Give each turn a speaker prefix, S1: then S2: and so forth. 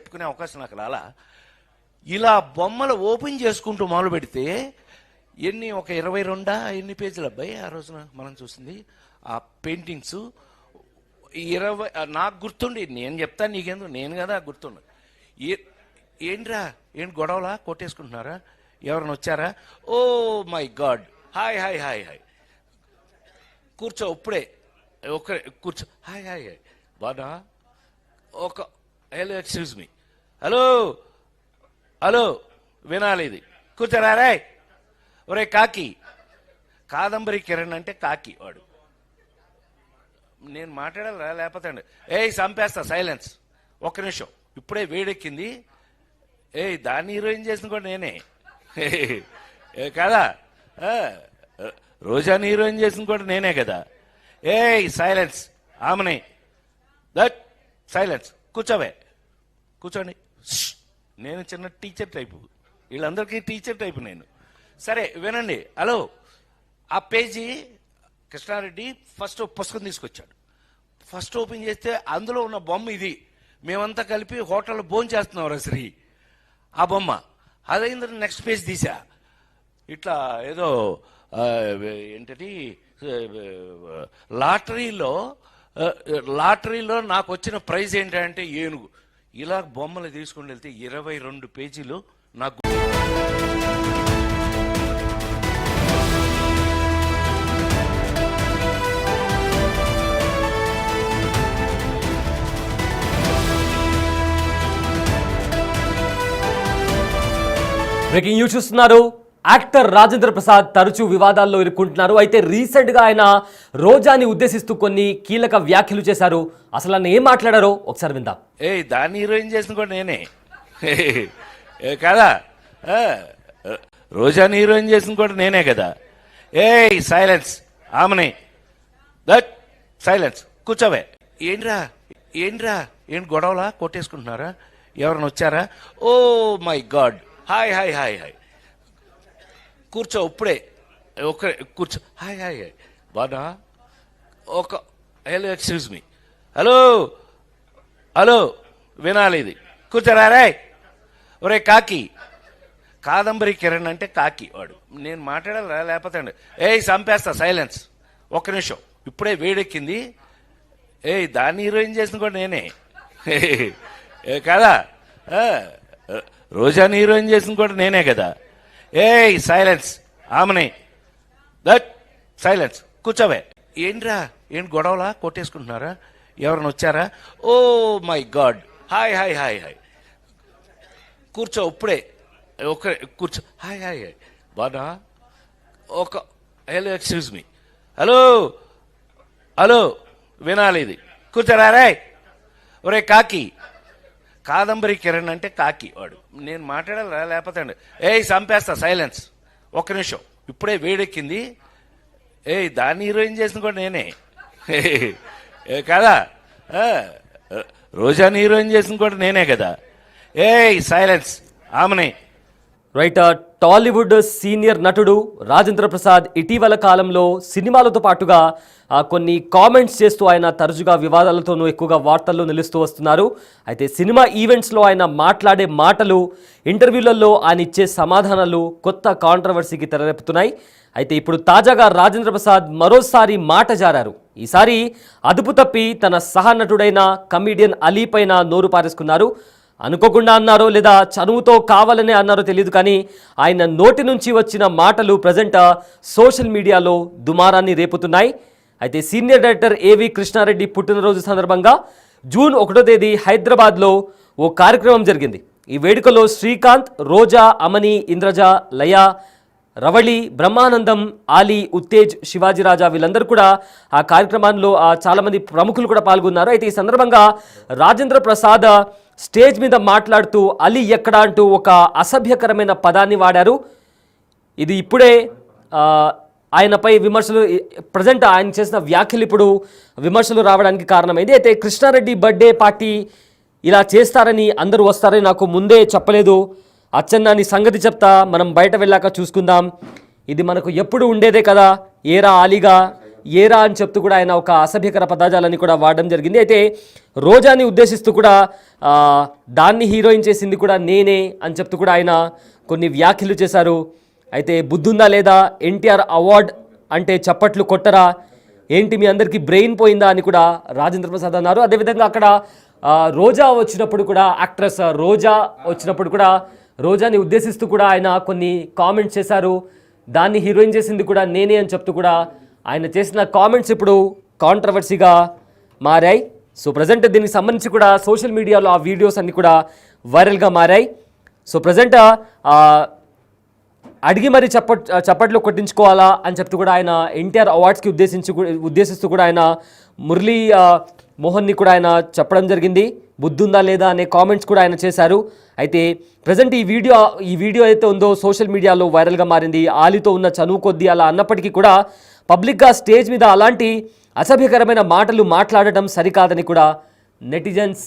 S1: చెప్పుకునే అవకాశం నాకు రాలా. ఇలా బొమ్మలు ఓపెన్ చేసుకుంటూ మొదలు పెడితే ఒక 22 ఎన్ని పేజీలు అబ్బాయి ఆ రోజున మనం చూసింది ఆ పెయింటింగ్స్ 20. నాకు గుర్తుండి నేను చెప్తాను నీకెందుకు, నేను కదా గుర్తుండు. ఏంట్రా గొడవలా కొట్టేసుకుంటున్నారా, ఎవరైనా వచ్చారా? Oh my god, hi hi hi hi, కూర్చో ఇప్పుడే కూర్చో, హాయ్ హాయ్ హాయ్ బాగా హలో ఎక్స్క్యూజ్ మీ, హలో వినాలి ఇది, కూర్చోరా రే. ఒరే కాకి, కాదంబరి కిరణ్ అంటే కాకి వాడు. నేను మాట్లాడాలా లేకపోతే చంపేస్తా, సైలెన్స్, ఒక్క నిమిషం, ఇప్పుడే వేడెక్కింది. దాన్ని హీరోయిన్ చేసిన కూడా నేనే కదా, రోజాని హీరోయిన్ చేసిన కూడా నేనే కదా. సైలెన్స్, ఆమెనే దట్ సైలెన్స్, కూర్చోండి. నేను చిన్న టీచర్ టైపు, వీళ్ళందరికీ టీచర్ టైపు నేను. సరే వినండి. హలో, ఆ పేజీ కృష్ణారెడ్డి ఫస్ట్ పుస్తకం తీసుకొచ్చాడు. ఫస్ట్ ఓపెన్ చేస్తే అందులో ఉన్న బొమ్మ ఇది. మేమంతా కలిపి హోటల్లో భోజనం చేస్తున్నాం శ్రీ, ఆ బొమ్మ. అదైంది. నెక్స్ట్ పేజ్ తీసా, ఇట్లా ఏదో ఏంటది లాటరీలో నాకు వచ్చిన ప్రైజ్ ఏంటంటే ఏనుగు. ఇలా బొమ్మలు తీసుకుని వెళ్తే 22 పేజీలు నాకు.
S2: బ్రేకింగ్ న్యూస్ చూస్తున్నారు. యాక్టర్ రాజేంద్ర ప్రసాద్ తరచూ వివాదాల్లో ఇరుక్కుంటున్నారు. అయితే రీసెంట్ గా ఆయన రోజాని ఉద్దేశిస్తూ కొన్ని కీలక వ్యాఖ్యలు చేశారు. అసలు ఆయన ఏం మాట్లాడారో ఒకసారి విందాం.
S1: దాన్ని హీరోయిన్ చేసిన కూడా నేనే కదా, రోజాని హీరోయిన్ చేసిన కూడా నేనే కదా. సైలెన్స్, ఆమెనే దట్ సైలెన్స్, కూర్చోవే. ఏంట్రా గొడవలా కొట్టేసుకుంటున్నారా, ఎవరైనా వచ్చారా? Oh my god, hi hi hi hi, కూర్చో ఇప్పుడే కూర్చో, హాయ్ హాయ్ హాయ్ బాగా హలో ఎక్స్క్యూజ్ మీ, హలో వినాలి ఇది, కూర్చోరా రే. ఒరే కాకి, కాదంబరి కిరణ్ అంటే కాకి వాడు. నేను మాట్లాడాలా లేకపోతే చంపేస్తా, సైలెన్స్, ఒక్క నిమిషం, ఇప్పుడే వేడెక్కింది. దాన్ని హీరోయిన్ చేసిన కూడా నేనే కదా, రోజాని హీరోయిన్ చేసిన కూడా నేనే కదా. సైలెన్స్, ఆమెనే దట్ సైలెన్స్, కూర్చోవే. గొడవలా కొట్టేసుకుంటున్నారా, ఎవరైనా వచ్చారా? Oh my god, hi hi hi hi, కూర్చో ఇప్పుడే కూర్చో, హాయ్ హాయ్ హాయ్ బాగా హలో ఎక్స్క్యూజ్ మీ, హలో వినాలి ఇది, కూర్చోరా రే. ఒరే కాకి, కాదంబరి కిరణ్ అంటే కాకి వాడు. నేను మాట్లాడాలా లేకపోతే చంపేస్తా, సైలెన్స్, ఒక్క నిమిషం, ఇప్పుడే వేడెక్కింది. దాన్ని హీరోయిన్ చేసిన కూడా నేనే కదా, రోజాని హీరోయిన్ చేసిన కూడా నేనే కదా. సైలెన్స్, ఆమెనే.
S2: రైట్. టాలీవుడ్ సీనియర్ నటుడు రాజేంద్ర ప్రసాద్ ఇటీవల కాలంలో సినిమాలతో పాటుగా కొన్ని కామెంట్స్ చేస్తూ ఆయన తరచుగా వివాదాలతోనూ ఎక్కువగా వార్తల్లో నిలుస్తూ వస్తున్నారు. అయితే సినిమా ఈవెంట్స్లో ఆయన మాట్లాడే మాటలు, ఇంటర్వ్యూలలో ఆయన ఇచ్చే సమాధానాలు కొత్త కాంట్రవర్సీకి తెరలేపుతున్నాయి. అయితే ఇప్పుడు తాజాగా రాజేంద్ర ప్రసాద్ మరోసారి మాట జారారు. ఈసారి అదుపు తప్పి తన సహనటుడైన కమీడియన్ అలీ పైన నోరు పారేసుకున్నారు. అనుకోకుండా అన్నారో లేదా చనువుతో కావాలనే అన్నారో తెలియదు, కానీ ఆయన నోటి నుంచి వచ్చిన మాటలు ప్రజెంట్ సోషల్ మీడియాలో దుమారాన్ని రేపుతున్నాయి. అయితే సీనియర్ డైరెక్టర్ ఏవి కృష్ణారెడ్డి పుట్టినరోజు సందర్భంగా జూన్ 1వ తేదీ హైదరాబాద్లో ఓ కార్యక్రమం జరిగింది. ఈ వేడుకలో శ్రీకాంత్, రోజా, అమని, ఇంద్రజ, లయ, రవళి, బ్రహ్మానందం, ఆలీ, ఉత్తేజ్, శివాజీరాజా వీళ్ళందరూ కూడా ఆ కార్యక్రమంలో చాలామంది ప్రముఖులు కూడా పాల్గొన్నారు. అయితే ఈ సందర్భంగా రాజేంద్ర ప్రసాద్ స్టేజ్ మీద మాట్లాడుతూ అలీ ఎక్కడా అంటూ ఒక అసభ్యకరమైన పదాన్ని వాడారు. ఇది ఇప్పుడే ఆయనపై విమర్శలు, ప్రజెంట్ ఆయన చేసిన వ్యాఖ్యలు ఇప్పుడు విమర్శలు రావడానికి కారణమైంది. అయితే కృష్ణారెడ్డి బర్త్డే పార్టీ ఇలా చేస్తారని, అందరూ వస్తారని నాకు ముందే చెప్పలేదు. అచ్చన్న నీ సంగతి చెప్తా, మనం బయట వెళ్ళాక చూసుకుందాం, ఇది మనకు ఎప్పుడు ఉండేదే కదా, ఏరా ఆలీగా ఏరా అని చెప్తూ కూడా ఆయన ఒక అసభ్యకర పదజాలాన్ని కూడా వాడడం జరిగింది. అయితే రోజాని ఉద్దేశిస్తూ కూడా దాన్ని హీరోయిన్ చేసింది కూడా నేనే అని చెప్తూ కూడా ఆయన కొన్ని వ్యాఖ్యలు చేశారు. అయితే బుద్ధుందా లేదా, ఎన్టీఆర్ అవార్డ్ అంటే చప్పట్లు కొట్టరా, ఏంటి మీ అందరికీ బ్రెయిన్ పోయిందా అని కూడా రాజేంద్ర ప్రసాద్ అన్నారు. అదేవిధంగా అక్కడ రోజా వచ్చినప్పుడు కూడా, యాక్ట్రెస్ రోజా వచ్చినప్పుడు కూడా రోజాని ఉద్దేశిస్తూ కూడా ఆయన కొన్ని కామెంట్స్ చేశారు. దాన్ని హీరోయిన్ చేసింది కూడా నేనే అని చెప్తూ కూడా ఆయన చేసిన కామెంట్స్ ఇప్పుడు కాంట్రవర్సీగా మారాయి. సో ప్రజెంట్ దీనికి సంబంధించి కూడా సోషల్ మీడియాలో ఆ వీడియోస్ అన్నీ కూడా వైరల్గా మారాయి. సో ప్రజెంట్ అడిగి మరి చప్పట్లు కొట్టించుకోవాలా అని చెప్తూ కూడా ఆయన ఎన్టీఆర్ అవార్డ్స్కి ఉద్దేశిస్తూ కూడా ఆయన మురళీ మోహన్ని కూడా ఆయన చెప్పడం జరిగింది. బుద్ధుందా లేదా అనే కామెంట్స్ కూడా ఆయన చేశారు. అయితే ప్రజెంట్ ఈ వీడియో అయితే ఉందో సోషల్ మీడియాలో వైరల్గా మారింది. ఆలితో ఉన్న చనువు కొద్దీ అలా అన్నప్పటికీ కూడా పబ్లిక్గా స్టేజ్ మీద అలాంటి అసభ్యకరమైన మాటలు మాట్లాడటం సరికాదని కూడా నెటిజన్స్